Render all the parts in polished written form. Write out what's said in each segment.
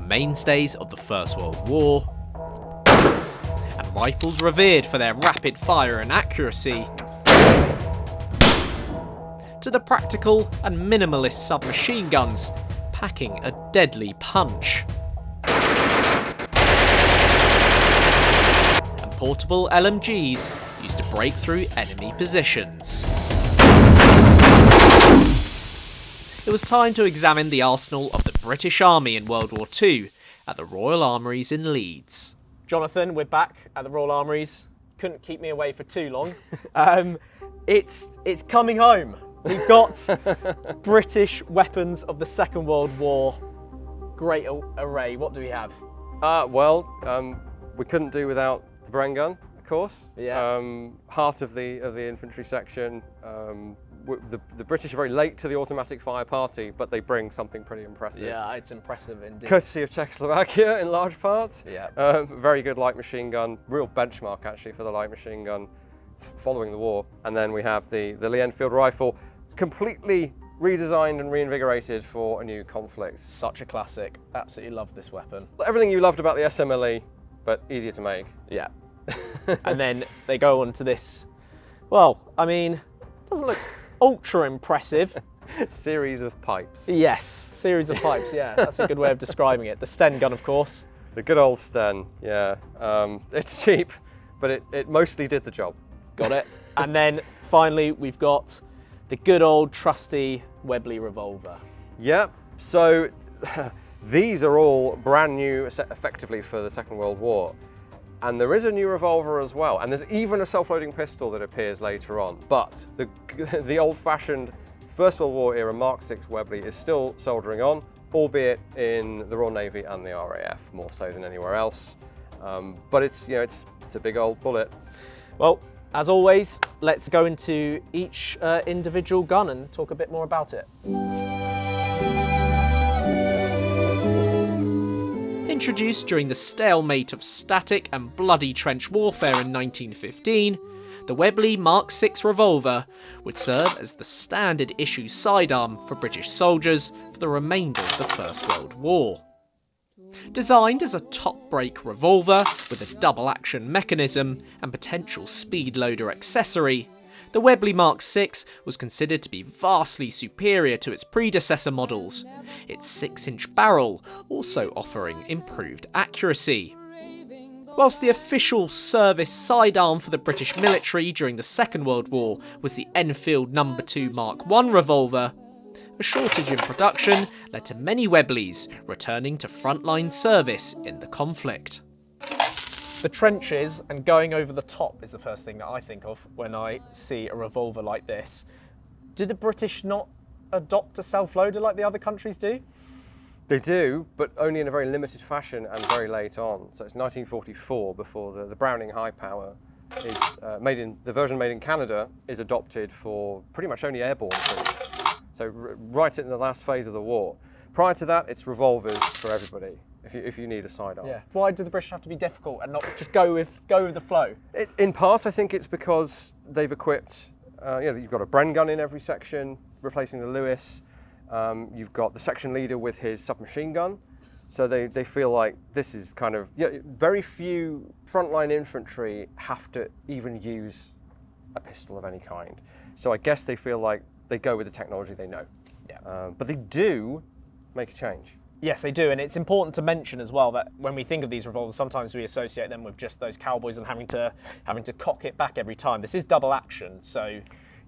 mainstays of the First World War, and rifles revered for their rapid fire and accuracy, to the practical and minimalist submachine guns packing a deadly punch, and portable LMGs used to break through enemy positions. It was time to examine the arsenal of the British Army in World War II at the Royal Armouries in Leeds. Jonathan, we're back at the Royal Armouries. Couldn't keep me away for too long. It's coming home. We've got British weapons of the Second World War. Great array. What do we have? We couldn't do without the Bren gun, of course. Yeah. Heart of the infantry section. The British are very late to the automatic fire party, but they bring something pretty impressive. Yeah, it's impressive indeed. Courtesy of Czechoslovakia in large part. Yeah. Very good light machine gun, real benchmark actually for the light machine gun following the war. And then we have the Lee-Enfield rifle, completely redesigned and reinvigorated for a new conflict. Such a classic. Absolutely love this weapon. Everything you loved about the SMLE, but easier to make. Yeah. And then they go on to this. Well, I mean, doesn't look ultra impressive. Series of pipes. Yes, series of pipes, yeah. That's a good way of describing it. The Sten gun, of course. The good old Sten, yeah. It's cheap, but it mostly did the job. Got it. And then finally, we've got the good old trusty Webley Revolver. Yep, so these are all brand new effectively for the Second World War. And there is a new revolver as well, and there's even a self-loading pistol that appears later on. But the old-fashioned First World War era Mark VI Webley is still soldering on, albeit in the Royal Navy and the RAF, more so than anywhere else. But it's a big old bullet. Well, as always, let's go into each individual gun and talk a bit more about it. Introduced during the stalemate of static and bloody trench warfare in 1915, the Webley Mk VI revolver would serve as the standard issue sidearm for British soldiers for the remainder of the First World War. Designed as a top-break revolver with a double-action mechanism and potential speed loader accessory, the Webley Mk VI was considered to be vastly superior to its predecessor models, its 6-inch barrel also offering improved accuracy. Whilst the official service sidearm for the British military during the Second World War was the Enfield No. II Mark I revolver, a shortage in production led to many Webleys returning to frontline service in the conflict. The trenches and going over the top is the first thing that I think of when I see a revolver like this. Did the British not adopt a self-loader like the other countries do? They do, but only in a very limited fashion and very late on. So it's 1944 before the Browning High Power is the version made in Canada is adopted for pretty much only airborne troops. So right in the last phase of the war. Prior to that, it's revolvers for everybody if you need a sidearm. Yeah. Why do the British have to be difficult and not just go with the flow? In part, I think it's because they've equipped. You've got a Bren gun in every section, replacing the Lewis. You've got the section leader with his submachine gun. So they feel like this is kind of very few frontline infantry have to even use a pistol of any kind. So I guess they feel like they go with the technology they know. Yeah. But they do make a change. Yes, they do, and it's important to mention as well that when we think of these revolvers, sometimes we associate them with just those cowboys and having to cock it back every time. This is double action, so.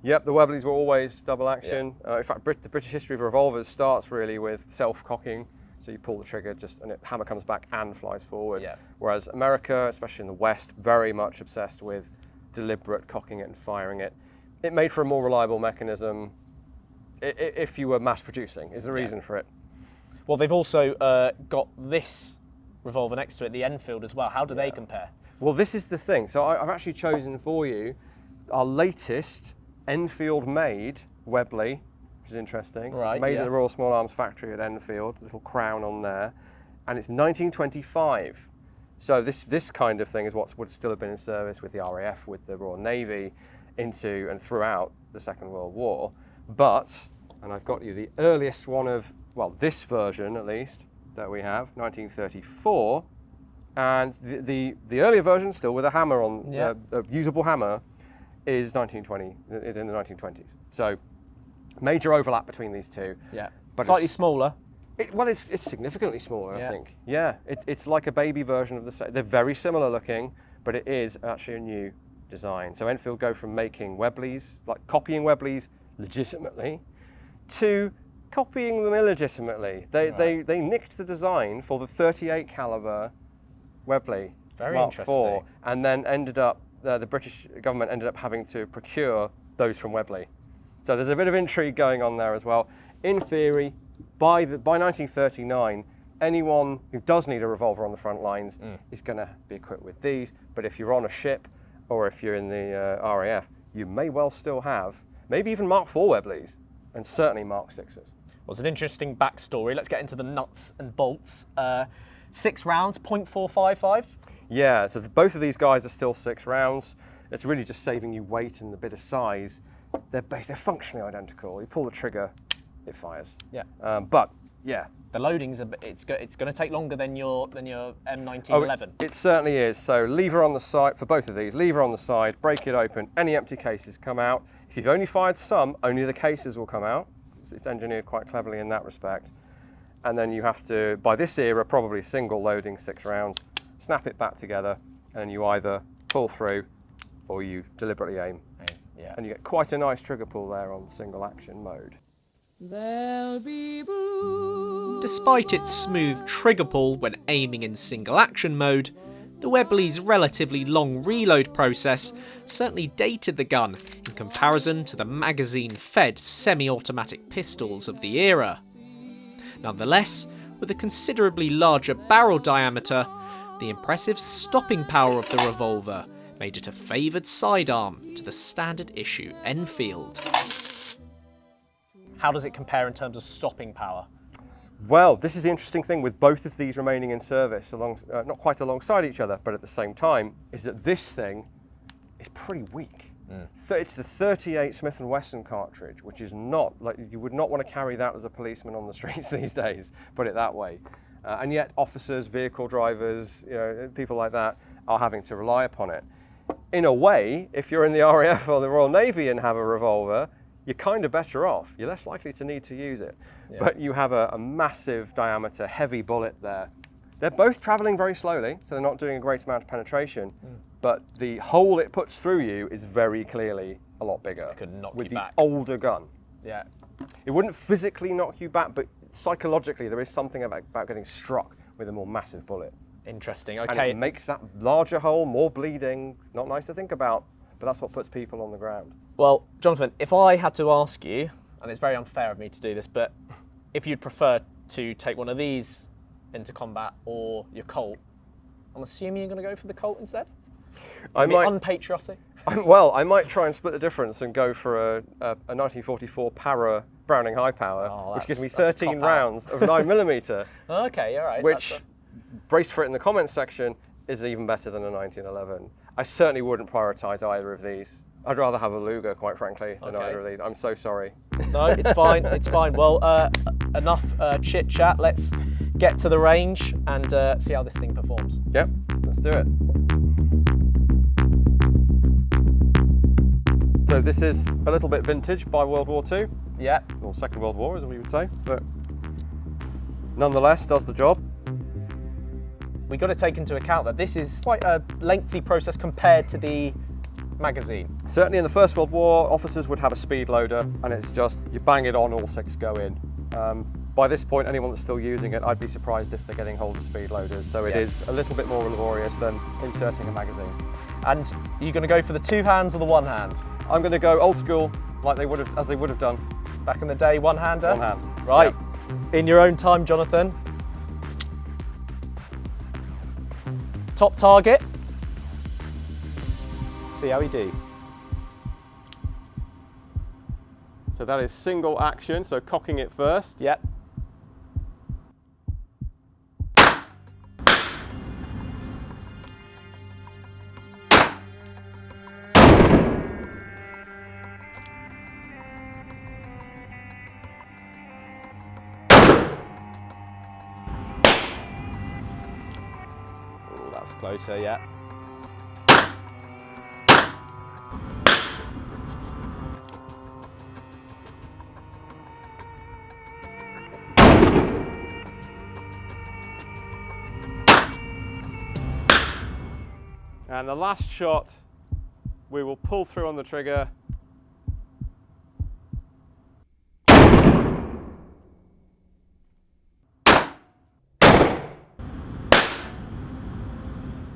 Yep, the Webleys were always double action. Yeah. In fact, the British history of revolvers starts really with self-cocking. So you pull the trigger, and the hammer comes back and flies forward. Yeah. Whereas America, especially in the West, very much obsessed with deliberate cocking it and firing it. It made for a more reliable mechanism if you were mass producing, is the reason for it. Well, they've also got this revolver next to it, the Enfield as well. How do they compare? Well, this is the thing. So I've actually chosen for you our latest Enfield-made Webley, which is interesting. Right, it's made in the Royal Small Arms Factory at Enfield, little crown on there, and it's 1925. So this kind of thing is what would still have been in service with the RAF, with the Royal Navy, into and throughout the Second World War. But, and I've got you the earliest one of, well, this version at least, that we have, 1934, and the earlier version, still with a hammer on, a usable hammer, is 1920. Is in the 1920s. So major overlap between these two. Yeah. But slightly smaller. Well, it's significantly smaller, I think. Yeah, it's like a baby version of the same. They're very similar looking, but it is actually a new design. So Enfield go from making Webleys, like copying Webleys legitimately, to copying them illegitimately. They nicked the design for the 38 caliber Webley Mark IV, and then ended up the British government ended up having to procure those from Webley. So there's a bit of intrigue going on there as well. In theory, by 1939, anyone who does need a revolver on the front lines is going to be equipped with these. But if you're on a ship or if you're in the RAF, you may well still have maybe even Mark IV Webleys and certainly Mark VIs. Well, it's an interesting backstory. Let's get into the nuts and bolts. 6 rounds, .455. Yeah, so both of these guys are still 6 rounds. It's really just saving you weight and a bit of size. They're functionally identical. You pull the trigger, it fires. Yeah. But yeah, the loading's it's going to take longer than your M1911. It certainly is. So lever on the side for both of these. Lever on the side, break it open. Any empty cases come out. If you've only fired some, only the cases will come out. It's engineered quite cleverly in that respect. And then you have to, by this era, probably single loading 6 rounds, snap it back together, and you either pull through or you deliberately aim. Yeah. And you get quite a nice trigger pull there on single action mode. There'll be blue. Despite its smooth trigger pull when aiming in single action mode, the Webley's relatively long reload process certainly dated the gun in comparison to the magazine-fed semi-automatic pistols of the era. Nonetheless, with a considerably larger barrel diameter, the impressive stopping power of the revolver made it a favoured sidearm to the standard issue Enfield. How does it compare in terms of stopping power? Well, this is the interesting thing with both of these remaining in service, not quite alongside each other, but at the same time, is that this thing is pretty weak. It's the 38 Smith & Wesson cartridge, which is not, like, you would not want to carry that as a policeman on the streets these days, put it that way. And yet officers, vehicle drivers, people like that are having to rely upon it. In a way, if you're in the RAF or the Royal Navy and have a revolver, you're kind of better off. You're less likely to need to use it. Yeah. But you have a massive diameter, heavy bullet there. They're both traveling very slowly, so they're not doing a great amount of penetration, but the hole it puts through you is very clearly a lot bigger. It could knock with you the back. older gun. Yeah. It wouldn't physically knock you back, but psychologically there is something about getting struck with a more massive bullet. Interesting, And okay. it makes that larger hole, more bleeding, not nice to think about, but that's what puts people on the ground. Well, Jonathan, if I had to ask you, and it's very unfair of me to do this, but if you'd prefer to take one of these into combat or your Colt, I'm assuming you're going to go for the Colt instead? I mean, unpatriotic? Well, I might try and split the difference and go for a 1944 Para Browning high power, which gives me 13 rounds of 9mm. Okay, all right. Which, braced for it in the comments section, is even better than a 1911. I certainly wouldn't prioritise either of these. I'd rather have a Luger, quite frankly, than either of these. I'm so sorry. No, it's fine, it's fine. Well, enough chit chat. Let's get to the range and see how this thing performs. Yep, let's do it. So this is a little bit vintage by World War II. Yeah. Or Second World War, as we would say, but nonetheless does the job. We've got to take into account that this is quite a lengthy process compared to the magazine. Certainly in the First World War, officers would have a speed loader, and it's just, you bang it on, all 6 go in. By this point, anyone that's still using it, I'd be surprised if they're getting hold of speed loaders, so it is a little bit more laborious than inserting a magazine. And you're going to go for the 2 hands or the 1 hand? I'm going to go old school, like they would have, as they would have done. Back in the day, 1-hander? 1 hand. Right. Yep. In your own time, Jonathan. Top target. See how we do. So that is single action, so cocking it first. Yep. That's closer, yeah. And the last shot, we will pull through on the trigger.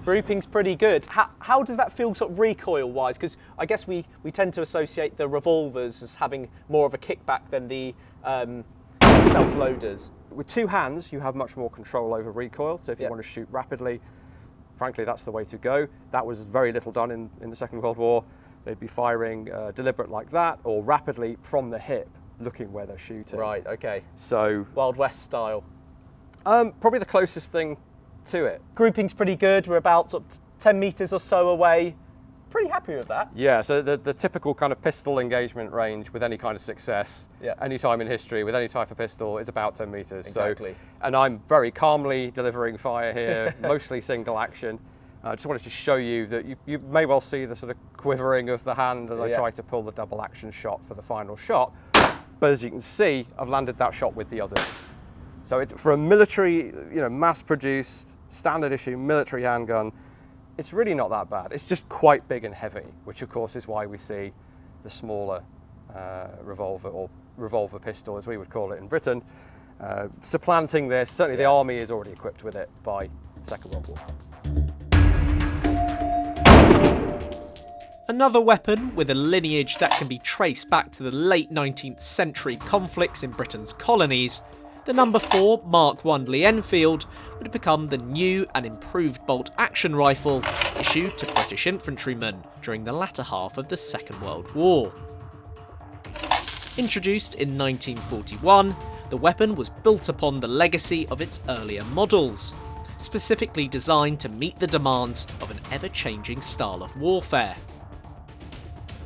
Grouping's pretty good. How does that feel sort of recoil-wise? Because I guess we tend to associate the revolvers as having more of a kickback than the self-loaders. With two hands, you have much more control over recoil, so if you want to shoot rapidly, frankly, that's the way to go. That was very little done in the Second World War. They'd be firing deliberate like that, or rapidly from the hip, looking where they're shooting. Right, okay. So Wild West style. probably the closest thing to it. Grouping's pretty good. We're about sort of 10 metres or so away. Pretty happy with that. Yeah, so the typical kind of pistol engagement range with any kind of success, any time in history with any type of pistol is about 10 metres. Exactly. So, and I'm very calmly delivering fire here, mostly single action. I just wanted to show you that you may well see the sort of quivering of the hand as I try to pull the double action shot for the final shot. But as you can see, I've landed that shot with the other. So for a military, mass-produced, standard issue military handgun, it's really not that bad. It's just quite big and heavy, which of course is why we see the smaller revolver, or revolver pistol as we would call it in Britain, supplanting this. Certainly the army is already equipped with it by the Second World War. Another weapon with a lineage that can be traced back to the late 19th century conflicts in Britain's colonies, the No. 4 Mark I Lee-Enfield would become the new and improved bolt-action rifle issued to British infantrymen during the latter half of the Second World War. Introduced in 1941, the weapon was built upon the legacy of its earlier models, specifically designed to meet the demands of an ever-changing style of warfare.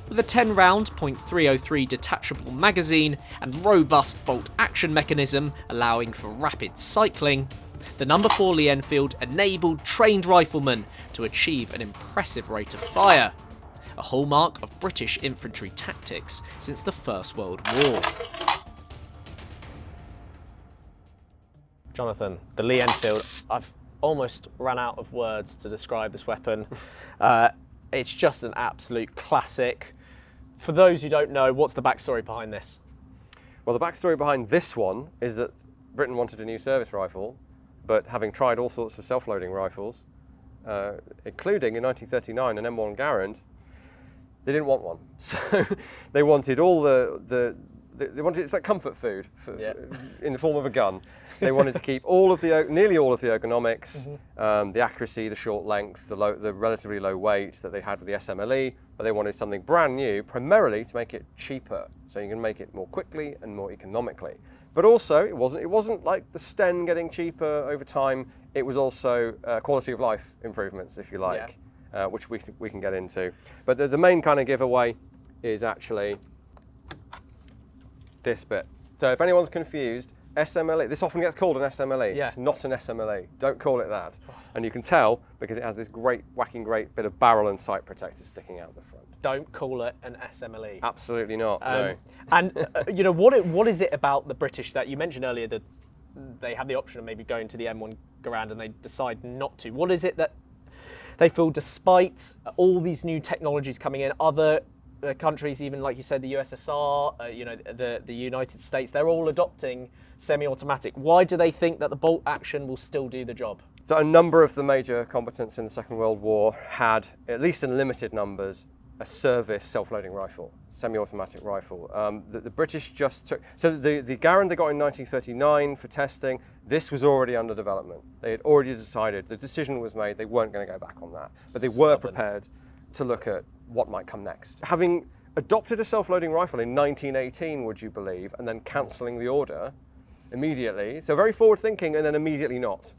With a 10-round .303 detachable magazine and robust bolt-action mechanism allowing for rapid cycling, the No. 4 Lee-Enfield enabled trained riflemen to achieve an impressive rate of fire, a hallmark of British infantry tactics since the First World War. Jonathan, the Lee-Enfield, I've almost run out of words to describe this weapon. It's just an absolute classic. For those who don't know, what's the backstory behind this? Well, the backstory behind this one is that Britain wanted a new service rifle, but having tried all sorts of self-loading rifles, including in 1939 an M1 Garand, they didn't want one. So they wanted all they wanted, it's like comfort food in the form of a gun. They wanted to keep nearly all of the ergonomics, the accuracy, the short length, the relatively low weight that they had with the SMLE, but they wanted something brand new, primarily to make it cheaper, so you can make it more quickly and more economically. But also, it wasn't like the Sten getting cheaper over time. It was also quality of life improvements, if you like, which we can get into. But the main kind of giveaway is actually this bit. So if anyone's confused, SMLE, this often gets called an SMLE. It's not an SMLE. Don't call it that. And you can tell because it has this whacking great bit of barrel and sight protector sticking out the front. Don't call it an SMLE. Absolutely not, no. And what is it about the British that you mentioned earlier that they have the option of maybe going to the M1 Garand and they decide not to? What is it that they feel, despite all these new technologies coming in, other countries, even like you said, the USSR, the United States, they're all adopting semi-automatic. Why do they think that the bolt action will still do the job? So a number of the major combatants in the Second World War had, at least in limited numbers, a service self-loading rifle, semi-automatic rifle. The British just took, so the Garand they got in 1939 for testing, this was already under development. They had already decided, the decision was made, they weren't going to go back on that. But they were prepared to look at what might come next. Having adopted a self-loading rifle in 1918, would you believe, and then cancelling the order immediately, so very forward-thinking and then immediately not.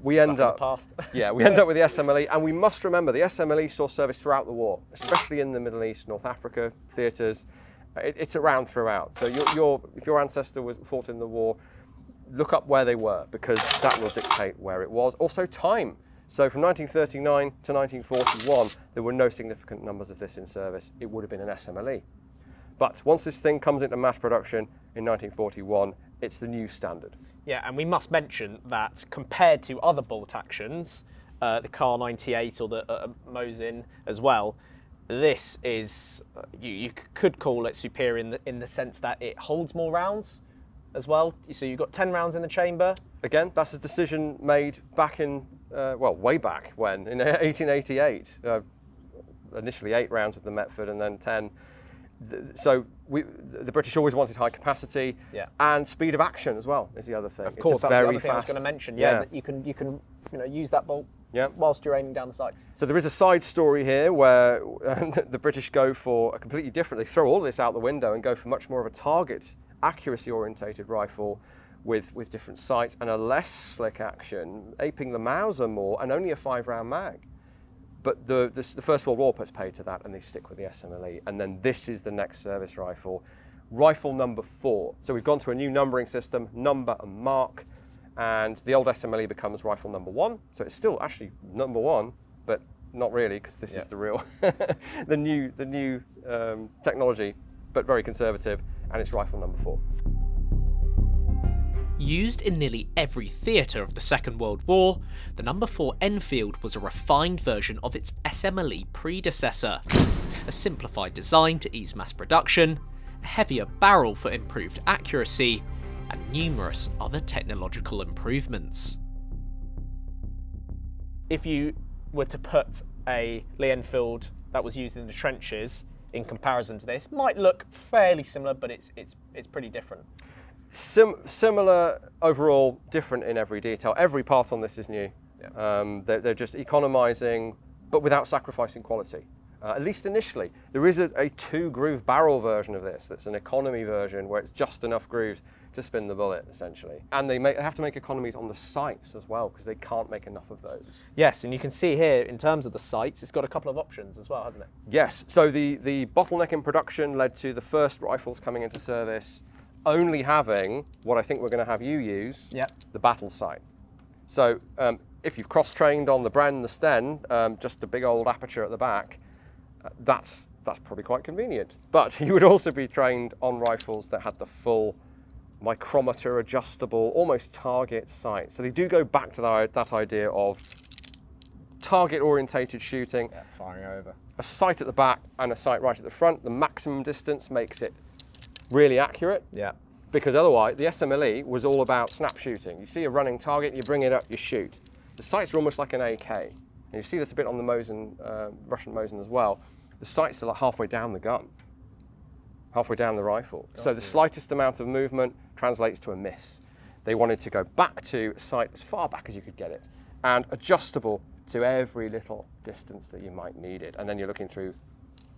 We end up with the SMLE, and we must remember the SMLE saw service throughout the war, especially in the Middle East, North Africa theatres. It's around throughout. So if your ancestor fought in the war, look up where they were, because that will dictate where it was. Also time. So from 1939 to 1941, there were no significant numbers of this in service. It would have been an SMLE. But once this thing comes into mass production in 1941, it's the new standard. Yeah, and we must mention that compared to other bolt actions, the Car 98 or the Mosin as well, this is, you could call it superior in the sense that it holds more rounds as well. So you've got 10 rounds in the chamber. Again, that's a decision made back in, well, way back when, in 1888. Initially 8 rounds with the Metford and then 10. So the British always wanted high capacity, and speed of action as well is the other thing. Of course, that's very the other thing I was fast. going to mention. Yeah, that you can use that bolt whilst you're aiming down the sights. So there is a side story here where the British go for a completely different. They throw all this out the window and go for much more of a target accuracy orientated rifle with different sights and a less slick action, aping the Mauser more, and only a 5-round mag. But the First World War puts paid to that, and they stick with the SMLE. And then this is the next service rifle, rifle number 4. So we've gone to a new numbering system, number and mark, and the old SMLE becomes rifle number 1. So it's still actually number 1, but not really, because this is the real, the new technology, but very conservative, and it's rifle number 4. Used in nearly every theatre of the Second World War, the No. 4 Enfield was a refined version of its SMLE predecessor. A simplified design to ease mass production, a heavier barrel for improved accuracy, and numerous other technological improvements. If you were to put a Lee-Enfield that was used in the trenches in comparison to this, might look fairly similar, but it's pretty different. Similar overall, different in every detail. Every part on this is new. They're just economising, but without sacrificing quality. At least initially. There is a 2-groove barrel version of this that's an economy version where it's just enough grooves to spin the bullet, essentially. And they have to make economies on the sights as well, because they can't make enough of those. Yes, and you can see here, in terms of the sights, it's got a couple of options as well, hasn't it? Yes, so the bottleneck in production led to the first rifles coming into service only having what I think we're going to have you use, the battle sight. So if you've cross-trained on the Bren and the Sten, just a big old aperture at the back, that's probably quite convenient. But you would also be trained on rifles that had the full micrometer adjustable, almost target sight. So they do go back to that idea of target-orientated shooting, firing over. a sight at the back and a sight right at the front. The maximum distance makes it really accurate, because otherwise the SMLE was all about snap shooting. You see a running target, you bring it up, you shoot. The sights are almost like an AK. And you see this a bit on the Mosin, Russian Mosin as well. The sights are like halfway down the gun, halfway down the rifle. So the slightest amount of movement translates to a miss. They wanted to go back to a sight as far back as you could get it, and adjustable to every little distance that you might need it. And then you're looking through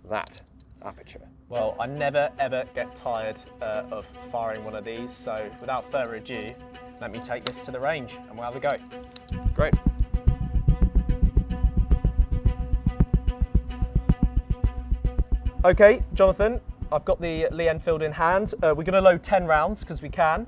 that aperture. Well, I never ever get tired of firing one of these, so without further ado, let me take this to the range and we'll have a go. Great. Okay, Jonathan, I've got the Lee-Enfield in hand. We're going to load 10 rounds because we can.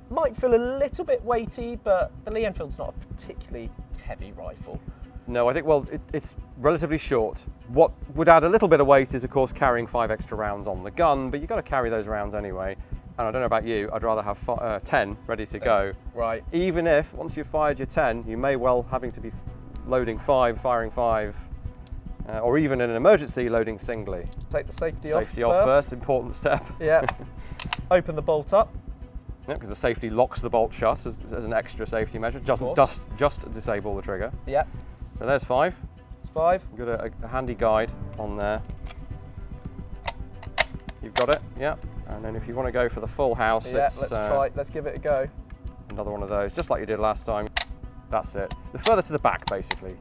Might feel a little bit weighty, but the Lee-Enfield's not a particularly heavy rifle. No, I think, well, it's relatively short. What would add a little bit of weight is, of course, carrying 5 extra rounds on the gun, but you've got to carry those rounds anyway. And I don't know about you, I'd rather have 10 ready to go. Right. Even if, once you've fired your 10, you may well having to be loading 5, firing 5, or even in an emergency, loading singly. Take the safety off first, important step. Yeah. Open the bolt up. Yeah, because the safety locks the bolt shut as an extra safety measure. Doesn't just disable the trigger. Yeah. So there's 5. It's 5. You've got a handy guide on there. You've got it, yeah. And then if you want to go for the full house, let's give it a go. Another one of those, just like you did last time. That's it. The further to the back, basically.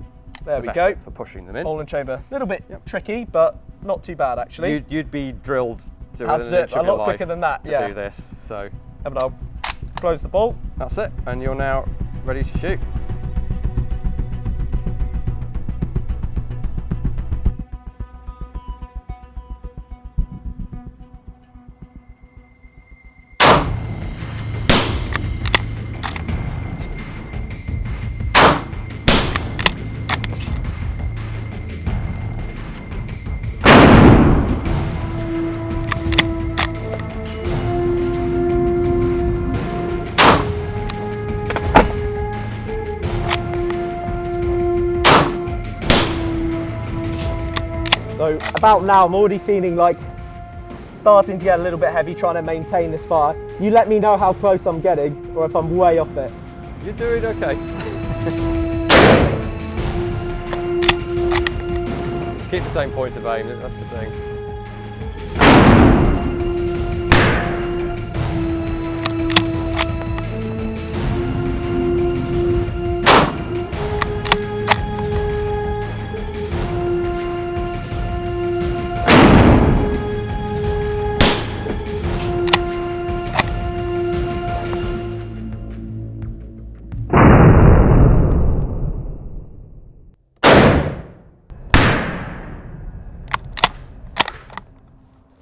There we go. For pushing them in. Hole and chamber. A little bit tricky, but not too bad actually. You'd be drilled to a lot quicker than that. To do this. So. And I'll close the bolt. That's it, and you're now ready to shoot. So about now, I'm already feeling like starting to get a little bit heavy trying to maintain this fire. You let me know how close I'm getting or if I'm way off it. You're doing okay. Keep the same point of aim, that's the thing.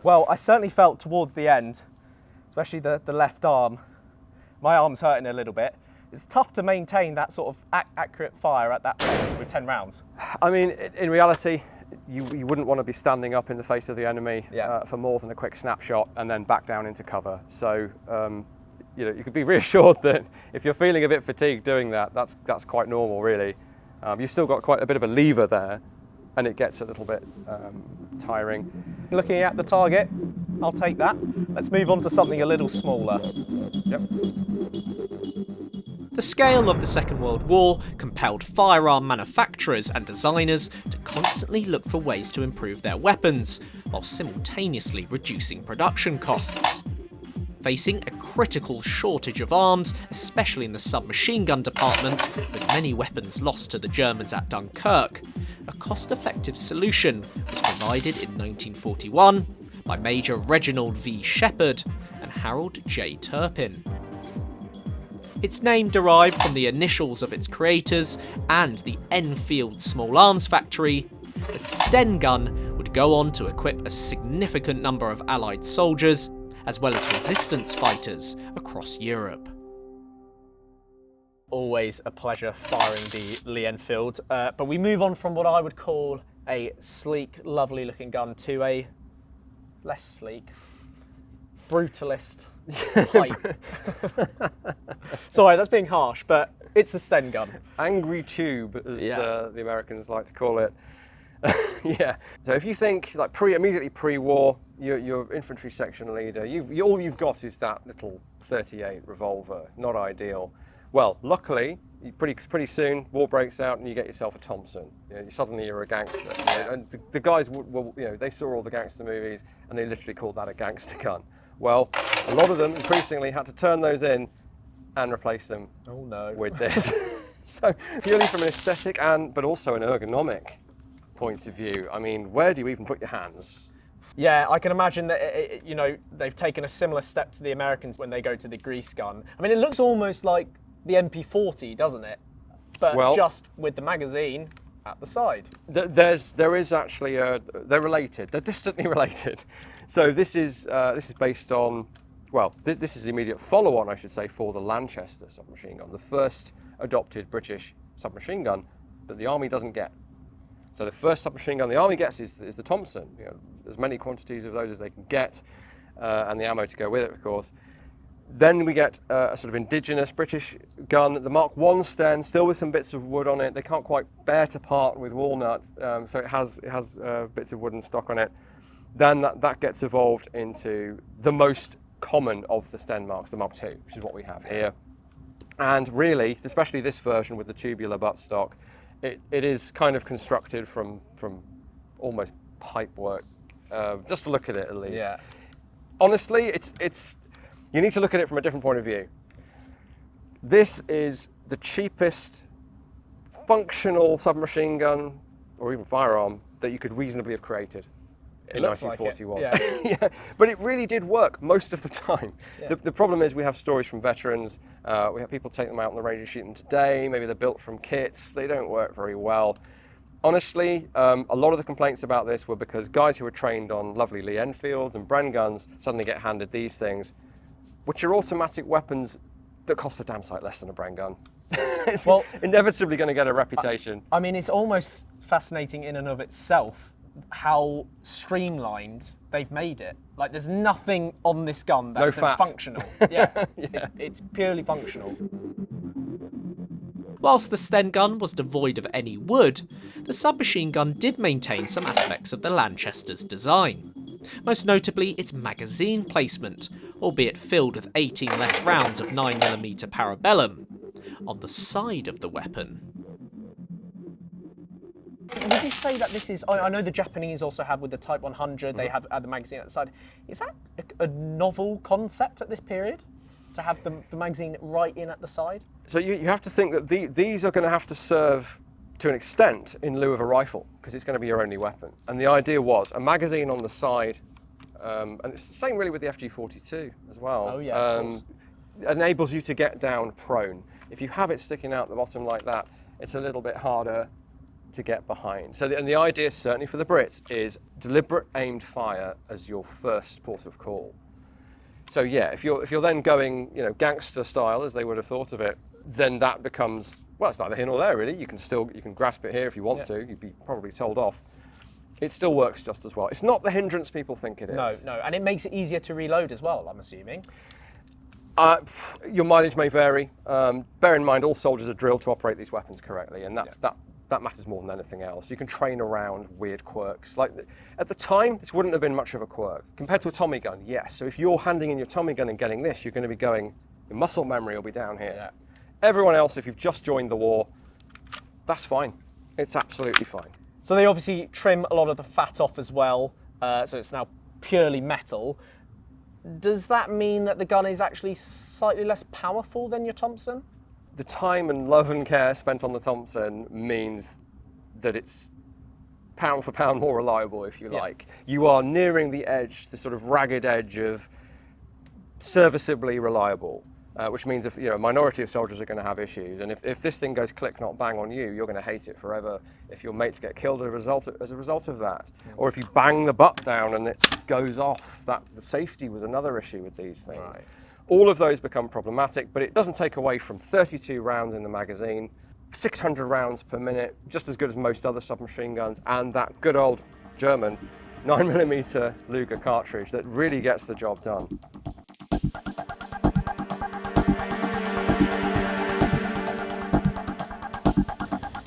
Well, I certainly felt towards the end, especially the left arm, my arm's hurting a little bit. It's tough to maintain that sort of accurate fire at that pace with 10 rounds. I mean, in reality, you wouldn't want to be standing up in the face of the enemy for more than a quick snapshot and then back down into cover. So, you know, you could be reassured that if you're feeling a bit fatigued doing that, that's quite normal, really. You've still got quite a bit of a lever there, and it gets a little bit tiring. Looking at the target, I'll take that. Let's move on to something a little smaller. Yep. The scale of the Second World War compelled firearm manufacturers and designers to constantly look for ways to improve their weapons, while simultaneously reducing production costs. Facing a critical shortage of arms, especially in the submachine gun department, with many weapons lost to the Germans at Dunkirk, a cost-effective solution was provided in 1941 by Major Reginald V. Shepherd and Harold J. Turpin. Its name derived from the initials of its creators and the Enfield small arms factory. The Sten gun would go on to equip a significant number of Allied soldiers, as well as resistance fighters across Europe. Always a pleasure firing the Lee-Enfield, but we move on from what I would call a sleek, lovely looking gun to a less sleek, brutalist type. Sorry, that's being harsh, but it's the Sten gun. Angry tube, as the Americans like to call it. Yeah. So if you think like immediately pre-war, your infantry section leader, all you've got is that little 38 revolver. Not ideal. Well, luckily, pretty soon war breaks out and you get yourself a Thompson. You know, suddenly you're a gangster. You know, and the guys, they saw all the gangster movies and they literally called that a gangster gun. Well, a lot of them increasingly had to turn those in and replace them with this. So purely from an aesthetic but also an ergonomic point of view, I mean, where do you even put your hands? Yeah, I can imagine that, they've taken a similar step to the Americans when they go to the grease gun. I mean, it looks almost like the MP40, doesn't it? But just with the magazine at the side. There is actually, they're related, they're distantly related. So this is based on, this is the immediate follow-on, I should say, for the Lanchester submachine gun, the first adopted British submachine gun that the Army doesn't get. So the first submachine gun the Army gets is the Thompson. You know, as many quantities of those as they can get, and the ammo to go with it, of course. Then we get a sort of indigenous British gun, the Mark I Sten, still with some bits of wood on it. They can't quite bear to part with walnut, so it has bits of wooden stock on it. Then that gets evolved into the most common of the Sten marks, the Mark II, which is what we have here. And really, especially this version with the tubular buttstock, it is kind of constructed from almost pipework, just to look at it at least. Yeah. Honestly, you need to look at it from a different point of view. This is the cheapest functional submachine gun, or even firearm, that you could reasonably have created in 1941. Like it. Yeah. Yeah, but it really did work most of the time. Yeah. The problem is we have stories from veterans, we have people take them out on the road and shoot them today, maybe they're built from kits, they don't work very well. Honestly, a lot of the complaints about this were because guys who were trained on lovely Lee-Enfields and Bren guns suddenly get handed these things, which are automatic weapons that cost a damn sight less than a Bren gun. It's inevitably going to get a reputation. I mean, it's almost fascinating in and of itself how streamlined they've made it. Like, there's nothing on this gun that's functional. Yeah, it's purely functional. Whilst the Sten gun was devoid of any wood, the submachine gun did maintain some aspects of the Lanchester's design. Most notably its magazine placement, albeit filled with 18 less rounds of 9mm parabellum, on the side of the weapon. Would you say that this is, I know the Japanese also have with the Type 100, they have the magazine at the side. Is that a novel concept at this period? To have the magazine right in at the side? So you have to think that these are going to have to serve to an extent in lieu of a rifle, because it's going to be your only weapon. And the idea was a magazine on the side, and it's the same really with the FG42 as well. Oh yeah, of course. Enables you to get down prone. If you have it sticking out the bottom like that, it's a little bit harder to get behind. So and the idea, certainly for the Brits, is deliberate aimed fire as your first port of call. So yeah, if you're then going, you know, gangster style as they would have thought of it, then that becomes, well, it's neither here nor there really. You can grasp it here if you want to. You'd be probably told off. It still works just as well. It's not the hindrance people think it is. No, and it makes it easier to reload as well, I'm assuming. Your mileage may vary. Bear in mind, all soldiers are drilled to operate these weapons correctly, and that matters more than anything else. You can train around weird quirks. Like at the time, this wouldn't have been much of a quirk compared to a Tommy gun. Yes. So if you're handing in your Tommy gun and getting this, you're going to be going. Your muscle memory will be down here. Yeah. Everyone else, if you've just joined the war, that's fine. It's absolutely fine. So they obviously trim a lot of the fat off as well. So it's now purely metal. Does that mean that the gun is actually slightly less powerful than your Thompson? The time and love and care spent on the Thompson means that it's pound for pound more reliable, if you like. You are nearing the edge, the sort of ragged edge of serviceably reliable, which means if a minority of soldiers are going to have issues, and if this thing goes click not bang on you, you're going to hate it forever. If your mates get killed as a result of that, or if you bang the butt down and it goes off, the safety was another issue with these things. Right. All of those become problematic, but it doesn't take away from 32 rounds in the magazine, 600 rounds per minute, just as good as most other submachine guns, and that good old German 9mm Luger cartridge that really gets the job done.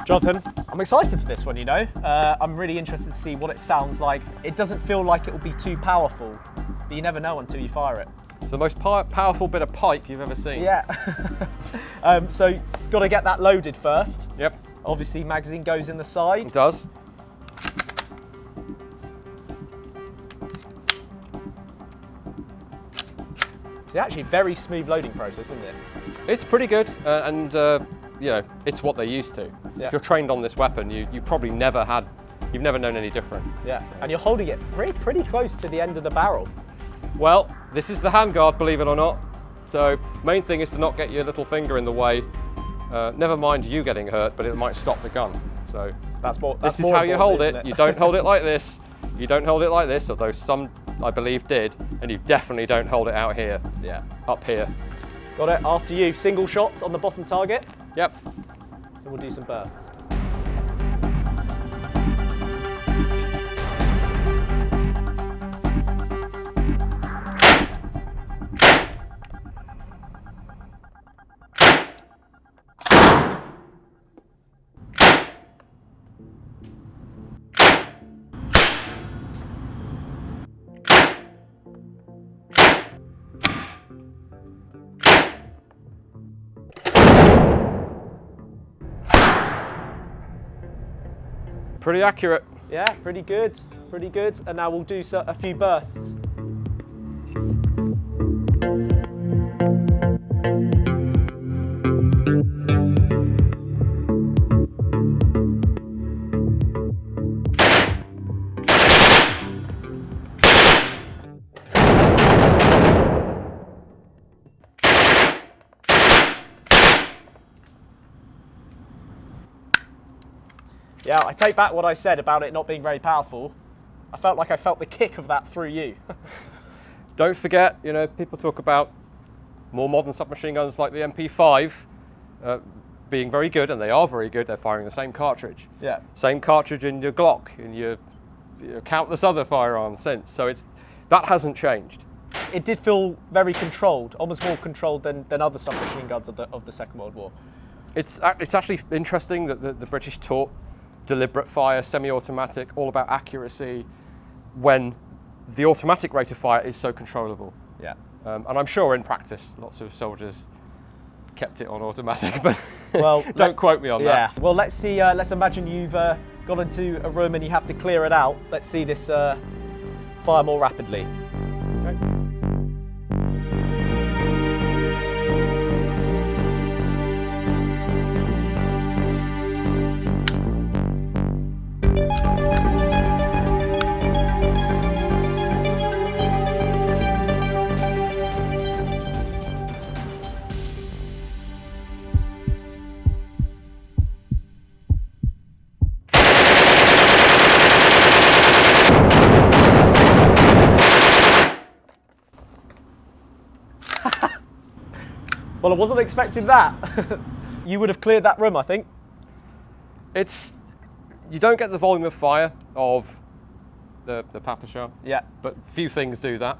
Jonathan, I'm excited for this one, you know. I'm really interested to see what it sounds like. It doesn't feel like it will be too powerful, but you never know until you fire it. It's the most powerful bit of pipe you've ever seen. Yeah. So, got to get that loaded first. Yep. Obviously, magazine goes in the side. It does. It's actually a very smooth loading process, isn't it? It's pretty good, and it's what they're used to. Yeah. If you're trained on this weapon, you probably you've never known any different. Yeah, and you're holding it pretty close to the end of the barrel. Well, this is the handguard, believe it or not. So, main thing is to not get your little finger in the way. Never mind you getting hurt, but it might stop the gun. So this is how you hold it. You don't hold it like this. You don't hold it like this, although some, I believe, did. And you definitely don't hold it out here. Yeah. Up here. Got it. After you, single shots on the bottom target. Yep. And we'll do some bursts. Pretty accurate. Yeah, pretty good, pretty good. And now we'll do a few bursts. Yeah, I take back what I said about it not being very powerful. I felt like I felt the kick of that through you. Don't forget, people talk about more modern submachine guns like the MP5 being very good, and they are very good. They're firing the same cartridge. Yeah. Same cartridge in your Glock, in your countless other firearms since. So that hasn't changed. It did feel very controlled, almost more controlled than other submachine guns of the Second World War. It's actually interesting that the British taught deliberate fire, semi-automatic, all about accuracy, when the automatic rate of fire is so controllable. Yeah. And I'm sure in practice, lots of soldiers kept it on automatic, but Well, don't quote me on that. Yeah. Well, let's see. Let's imagine you've got into a room and you have to clear it out. Let's see this fire more rapidly. Okay. Well, I wasn't expecting that. You would have cleared that room, I think. You don't get the volume of fire of the Papasha, Yeah. but few things do that.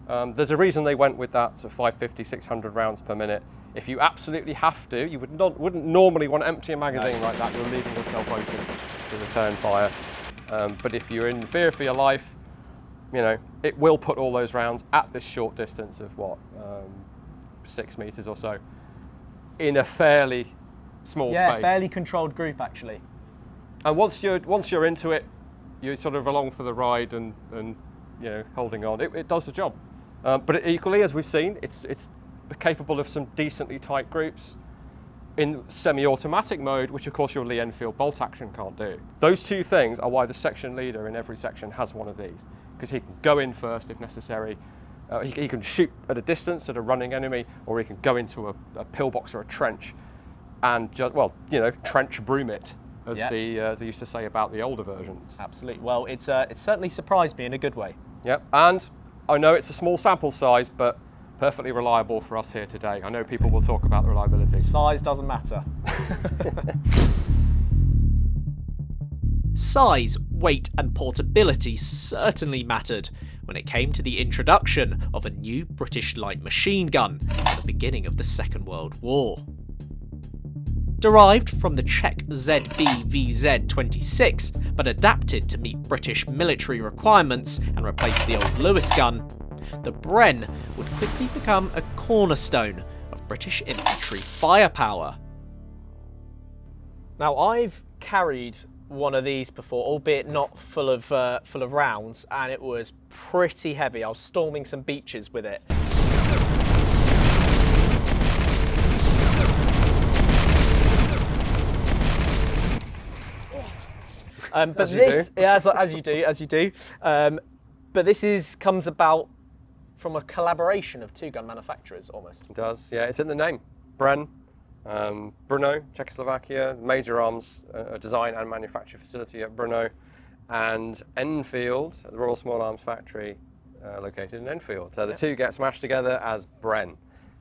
There's a reason they went with that sort of 550, 600 rounds per minute. If you absolutely have to, you wouldn't normally want to empty a magazine like that. You're leaving yourself open to return fire. But if you're in fear for your life, you know, it will put all those rounds at this short distance of what, 6 meters or so, in a fairly small space. Yeah, fairly controlled group actually. And once you're into it, you're sort of along for the ride and you know, holding on. It does the job. But equally, as we've seen, it's capable of some decently tight groups in semi-automatic mode, which of course your Lee-Enfield bolt action can't do. Those two things are why the section leader in every section has one of these, because he can go in first if necessary. He can shoot at a distance at a running enemy, or he can go into a pillbox or a trench and just, well, you know, trench broom it, as they used to say about the older versions. Absolutely. Well, it's certainly surprised me in a good way. Yep, and I know it's a small sample size, but perfectly reliable for us here today. I know people will talk about the reliability. Size doesn't matter. Size, weight and portability certainly mattered when it came to the introduction of a new British light machine gun at the beginning of the Second World War. Derived from the Czech ZB VZ-26, but adapted to meet British military requirements and replace the old Lewis gun, the Bren would quickly become a cornerstone of British infantry firepower. Now, I've carried one of these before, albeit not full of rounds, and it was pretty heavy. I was storming some beaches with it. But As you this, do. yeah, as you do. But this comes about from a collaboration of two gun manufacturers, almost. It does, yeah, it's in the name. Bren, Brno, Czechoslovakia, major arms design and manufacture facility at Brno, and Enfield, the Royal Small Arms Factory, located in Enfield. So the two get smashed together as Bren.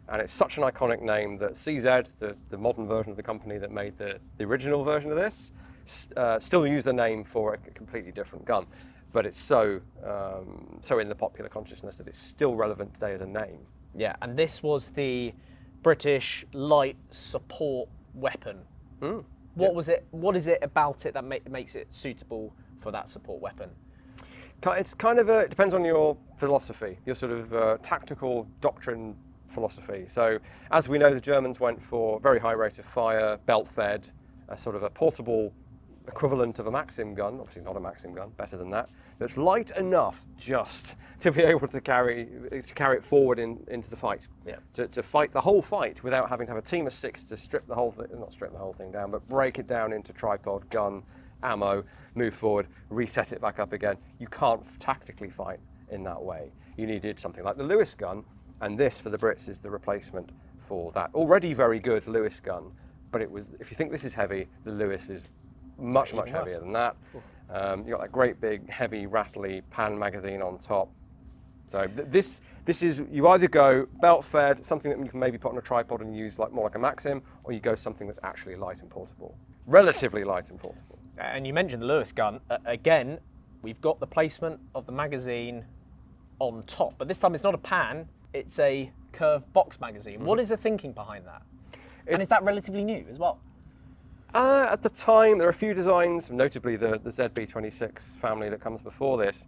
And it's such an iconic name that CZ, the modern version of the company that made the original version of this, still use the name for a completely different gun. But it's so in the popular consciousness that it's still relevant today as a name. Yeah, and this was the British light support weapon. What was it? What is it about it that makes it suitable for that support weapon? It's kind of it depends on your philosophy, your sort of tactical doctrine philosophy. So as we know, the Germans went for very high rate of fire, belt fed, a sort of a portable equivalent of a Maxim gun, obviously not a Maxim gun, better than that, that's light enough just to be able to carry it forward into the fight. Yeah. To fight the whole fight without having to have a team of 6 to strip the whole thing, not strip the whole thing down, but break it down into tripod, gun, ammo, move forward, reset it back up again. You can't tactically fight in that way. You needed something like the Lewis gun, and this for the Brits is the replacement for that already very good Lewis gun. But it was, if you think this is heavy, the Lewis is much heavier than that. You've got that great big heavy rattly pan magazine on top. So this is, you either go belt fed, something that you can maybe put on a tripod and use more like a Maxim, or you go something that's actually light and portable, relatively light and portable. And you mentioned the Lewis gun. Again, we've got the placement of the magazine on top, but this time it's not a pan, it's a curved box magazine. What is the thinking behind that? And is that relatively new as well? At the time, there are a few designs, notably the ZB26 family that comes before this,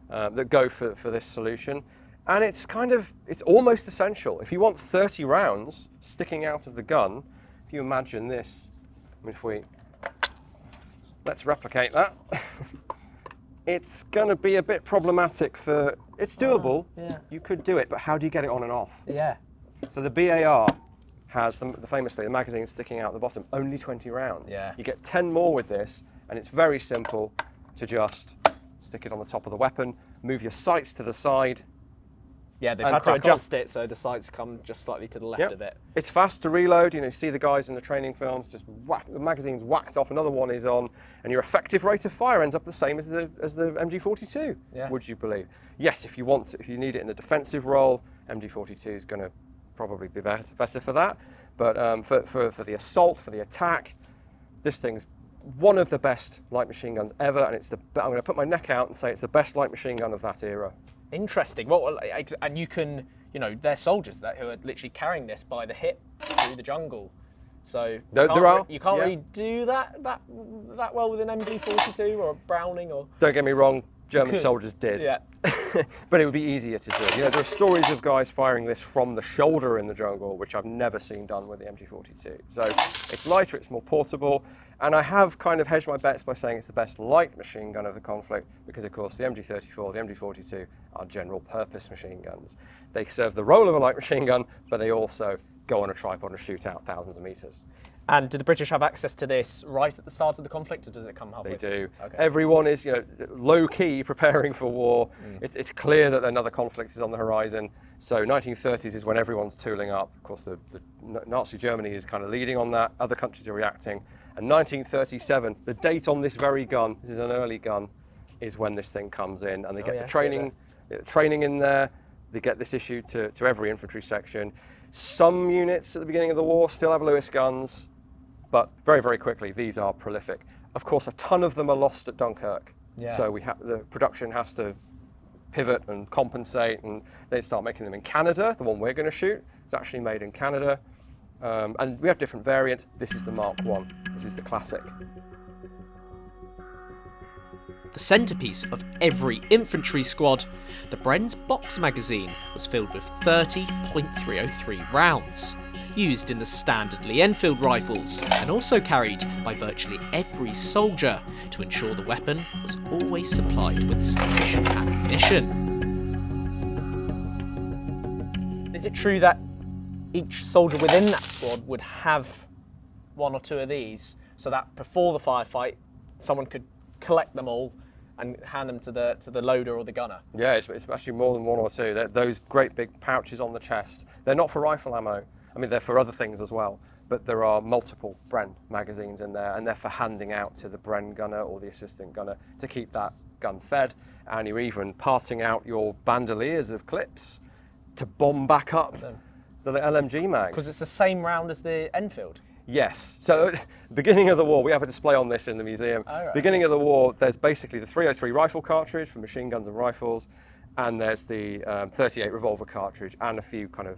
that go for this solution. And it's almost essential. If you want 30 rounds sticking out of the gun, if you imagine this, let's replicate that. It's going to be a bit problematic it's doable, yeah. You could do it, but how do you get it on and off? Yeah. So the BAR has famously the magazine sticking out the bottom, only 20 rounds. Yeah. You get 10 more with this, and it's very simple to just stick it on the top of the weapon, move your sights to the side. Yeah, they've and had to crack adjust it so the sights come just slightly to the left of it. It's fast to reload. You see the guys in the training films just the magazine's whacked off, another one is on, and your effective rate of fire ends up the same as the MG42. Yeah. Would you believe? Yes, if you need it in the defensive role, MG42 is going to probably be better for that. But for the assault, for the attack, this thing's one of the best light machine guns ever, and I'm going to put my neck out and say it's the best light machine gun of that era. Interesting. Well, and you can, they're soldiers who are literally carrying this by the hip through the jungle. So you can't really do that well with an MG42 or a Browning or. Don't get me wrong, German soldiers did. Yeah. But it would be easier to do. There are stories of guys firing this from the shoulder in the jungle, which I've never seen done with the MG42. So it's lighter, it's more portable, and I have kind of hedged my bets by saying it's the best light machine gun of the conflict, because of course the MG34, the MG42 are general purpose machine guns. They serve the role of a light machine gun, but they also go on a tripod and shoot out thousands of meters. And do the British have access to this right at the start of the conflict, or does it come halfway? They do. Okay. Everyone is, low-key preparing for war. It's clear that another conflict is on the horizon. So 1930s is when everyone's tooling up. Of course, the Nazi Germany is kind of leading on that. Other countries are reacting. And 1937, the date on this very gun, this is an early gun, is when this thing comes in, and they get the training in there. They get this issued to every infantry section. Some units at the beginning of the war still have Lewis guns. But very, very quickly, these are prolific. Of course, a ton of them are lost at Dunkirk. Yeah. So the production has to pivot and compensate, and they start making them in Canada. The one we're going to shoot is actually made in Canada. And we have different variants. This is the Mark I. This is the classic. The centrepiece of every infantry squad, the Bren's box magazine was filled with 30.303 rounds, used in the standard Lee-Enfield rifles, and also carried by virtually every soldier to ensure the weapon was always supplied with sufficient ammunition. Is it true that each soldier within that squad would have one or two of these, so that before the firefight, someone could collect them all and hand them to the loader or the gunner? Yeah, it's actually more than one or two. Those great big pouches on the chest, they're not for rifle ammo. I mean, they're for other things as well, but there are multiple Bren magazines in there, and they're for handing out to the Bren gunner or the assistant gunner to keep that gun fed. And you're even parting out your bandoliers of clips to bomb back up the LMG mag. Because it's the same round as the Enfield. Yes. So, beginning of the war, we have a display on this in the museum. Oh, right. Beginning of the war, there's basically the 303 rifle cartridge for machine guns and rifles, and there's the 38 revolver cartridge and a few kind of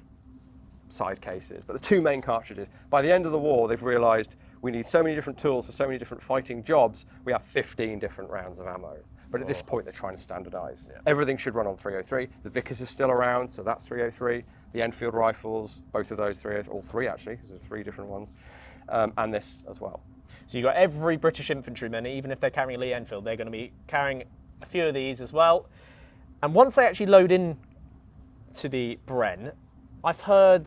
side cases, but the two main cartridges. By the end of the war, they've realized we need so many different tools for so many different fighting jobs, we have 15 different rounds of ammo. But at this point, they're trying to standardize. Yeah. Everything should run on 303. The Vickers is still around, so that's 303. The Enfield rifles, both of those 303, all three actually, because there's three different ones, and this as well. So you've got every British infantryman, even if they're carrying a Lee-Enfield, they're going to be carrying a few of these as well. And once they actually load in to the Bren, I've heard,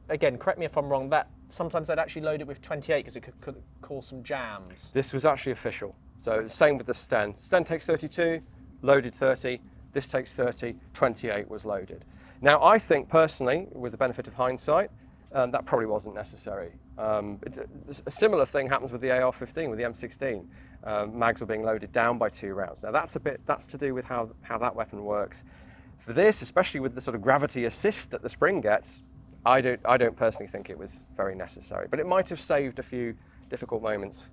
again, correct me if I'm wrong, that sometimes they'd actually load it with 28 because it could cause some jams. This was actually official. So the same with the Sten. Sten takes 32, loaded 30. This takes 30, 28 was loaded. Now, I think personally, with the benefit of hindsight, that probably wasn't necessary. A similar thing happens with the AR-15, with the M16. Mags were being loaded down by 2 rounds. Now, that's to do with how that weapon works. For this, especially with the sort of gravity assist that the spring gets, I don't personally think it was very necessary, but it might have saved a few difficult moments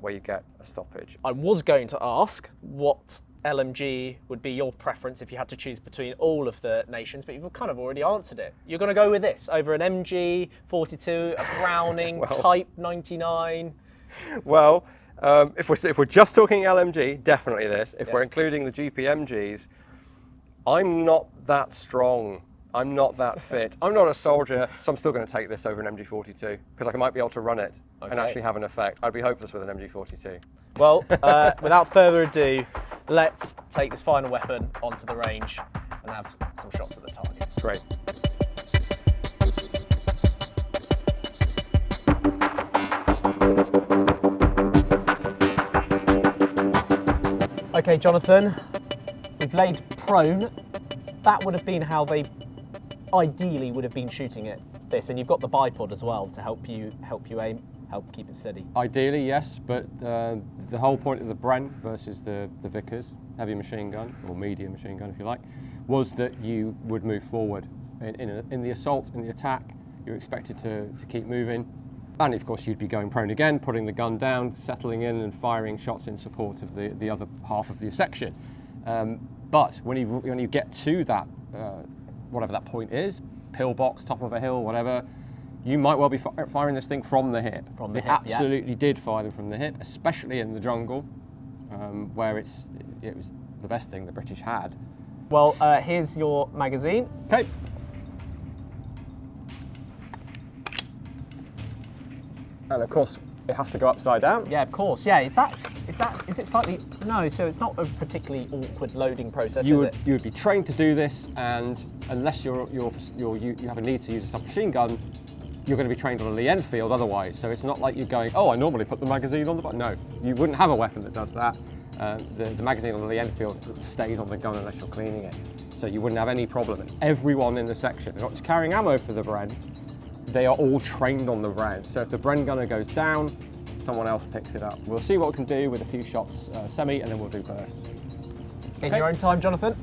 where you get a stoppage. I was going to ask what LMG would be your preference if you had to choose between all of the nations, but you've kind of already answered it. You're going to go with this over an MG 42, a Browning Type 99. Well, if we're just talking LMG, definitely this. If we're including the GPMGs, I'm not that strong. I'm not that fit. I'm not a soldier, so I'm still going to take this over an MG42 because I might be able to run it and actually have an effect. I'd be hopeless with an MG42. Well, without further ado, let's take this final weapon onto the range and have some shots at the target. Great. Okay, Jonathan, we've laid prone. That would have been how they ideally would have been shooting at this, and you've got the bipod as well to help you aim, help keep it steady. Ideally, yes, but the whole point of the Bren versus the Vickers, heavy machine gun, or medium machine gun if you like, was that you would move forward. In the assault, in the attack, you're expected to keep moving. And of course you'd be going prone again, putting the gun down, settling in and firing shots in support of the other half of your section. But when you get to that, whatever that point is, pillbox, top of a hill, whatever, you might well be firing this thing from the hip. From the hip, absolutely did fire them from the hip, especially in the jungle, where it was the best thing the British had. Well, here's your magazine. Okay. And of course, it has to go upside down. Yeah, of course. Yeah, is it slightly? No, so it's not a particularly awkward loading process, is it? You would be trained to do this, and unless you have a need to use a submachine gun, you're going to be trained on a Lee-Enfield otherwise. So it's not like you're going, oh, I normally put the magazine on the button. No, you wouldn't have a weapon that does that. The magazine on the Lee-Enfield stays on the gun unless you're cleaning it. So you wouldn't have any problem. And everyone in the section, they're not just carrying ammo for the Bren, they are all trained on the Bren. So if the Bren gunner goes down, someone else picks it up. We'll see what we can do with a few shots semi, and then we'll do bursts. In your own time, Jonathan.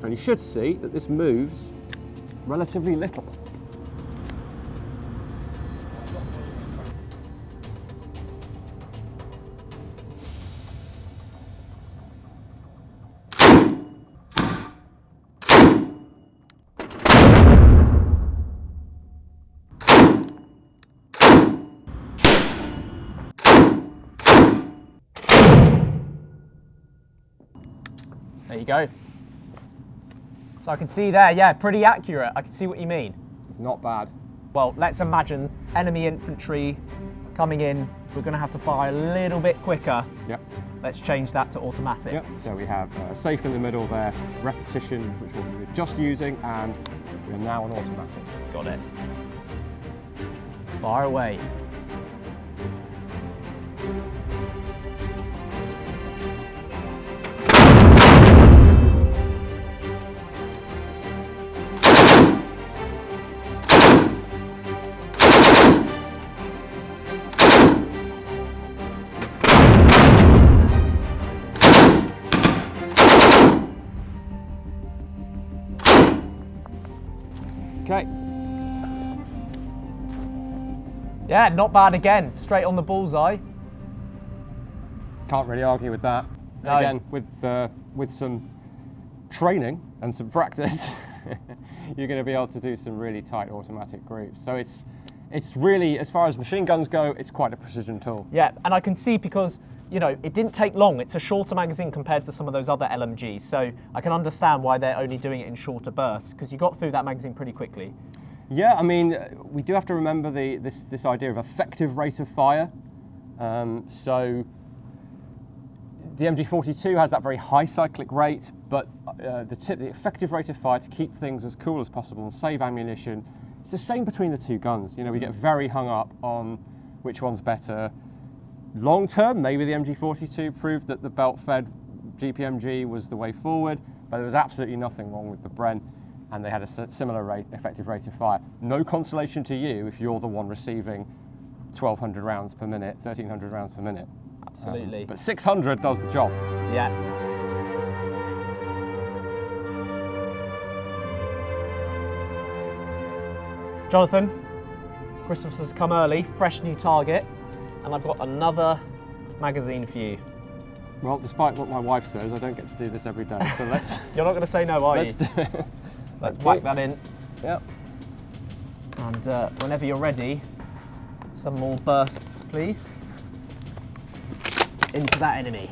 And you should see that this moves relatively little. There you go. So I can see there, yeah, pretty accurate. I can see what you mean. It's not bad. Well, let's imagine enemy infantry coming in. We're going to have to fire a little bit quicker. Yep. Let's change that to automatic. Yep. So we have safe in the middle there, repetition, which we were just using, and we're now on automatic. Got it. Fire away. Okay. Yeah, not bad again. Straight on the bullseye. Can't really argue with that. No. Again, with some training and some practice, you're going to be able to do some really tight automatic groups. So it's really, as far as machine guns go, it's quite a precision tool. Yeah, and I can see because, you know, it didn't take long. It's a shorter magazine compared to some of those other LMGs. So I can understand why they're only doing it in shorter bursts, because you got through that magazine pretty quickly. Yeah, I mean, we do have to remember this idea of effective rate of fire. So the MG42 has that very high cyclic rate, but the effective rate of fire to keep things as cool as possible and save ammunition, it's the same between the two guns. You know, we get very hung up on which one's better. Long term, maybe the MG42 proved that the belt-fed GPMG was the way forward, but there was absolutely nothing wrong with the Bren, and they had a similar effective rate of fire. No consolation to you if you're the one receiving 1,200 rounds per minute, 1,300 rounds per minute. Absolutely. But 600 does the job. Yeah. Jonathan, Christmas has come early, fresh new target. and I've got another magazine for you. Well, despite what my wife says, I don't get to do this every day, so let's... You're not going to say no, are you? Let's do it. Let's whack that in. Yep. And whenever you're ready, some more bursts, please. Into that enemy.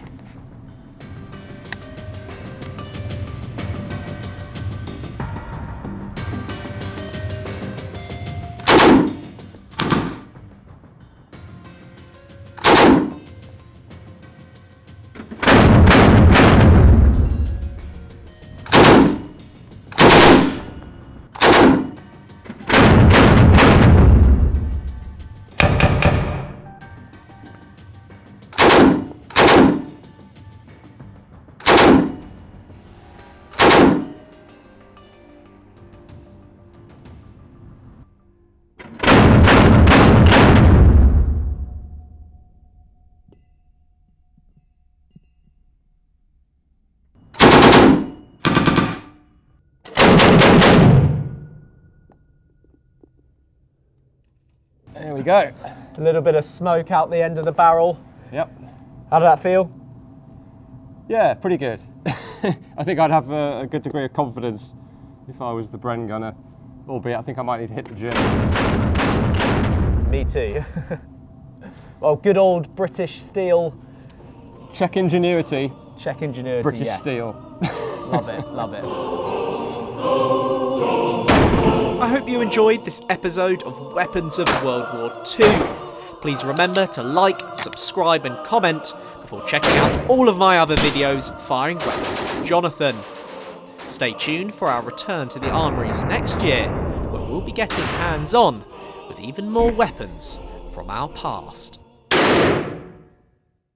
There we go. A little bit of smoke out the end of the barrel. Yep. How did that feel? Yeah, pretty good. I think I'd have a good degree of confidence if I was the Bren gunner, albeit I think I might need to hit the gym. Me too. Well, good old British steel. Check ingenuity. Check ingenuity, British yes. steel. Love it, love it. I hope you enjoyed this episode of Weapons of World War II. Please remember to like, subscribe and comment before checking out all of my other videos firing weapons with Jonathan. Stay tuned for our return to the armories next year, where we'll be getting hands-on with even more weapons from our past.